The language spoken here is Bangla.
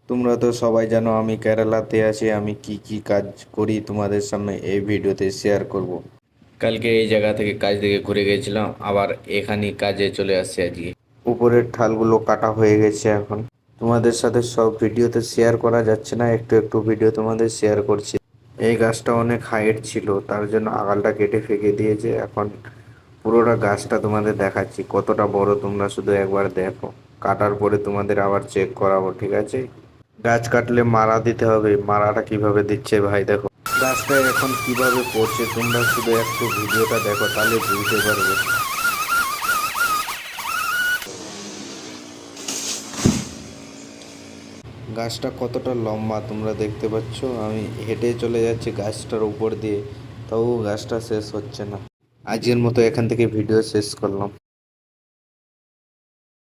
তোমরা তো সবাই জানো আমি কেরালাতে আছি। আমি কি কি কাজ করি তোমাদের সামনে এই ভিডিওতে শেয়ার করব। কালকে এই জায়গা থেকে কাজ থেকে ঘুরে গেছিলাম, আবার এখানে কাজে চলে আসছে আজকে। উপরের ঠালগুলো কাটা হয়ে গেছে এখন। তোমাদের সাথে সব ভিডিওতে শেয়ার করা যাচ্ছে না, একটু একটু ভিডিও তোমাদের শেয়ার করছি। এই গাছটা অনেক হাইট ছিল, তার জন্য আগালটা কেটে ফেঁকে দিয়েছে। এখন পুরোটা গাছটা তোমাদের দেখাচ্ছি কতটা বড়, তোমরা শুধু একবার দেখো। কাটার পরে তোমাদের আবার চেক করাবো, ঠিক আছে? গাছ কাটলে মারা দিতে হবে, মারাটা কিভাবে দিচ্ছে ভাই দেখো। গাছটা এখন কিভাবে পড়ছে তোমরা শুধু একটু ভিডিওটা দেখো, তাহলে বুঝতে পারবে। গাছটা কতটা লম্বা তোমরা দেখতে পাচ্ছ। আমি হেঁটে চলে যাচ্ছি গাছটার উপর দিয়ে, তাও গাছটা শেষ হচ্ছে না। আজকের মতো এখান থেকে ভিডিও শেষ করলাম।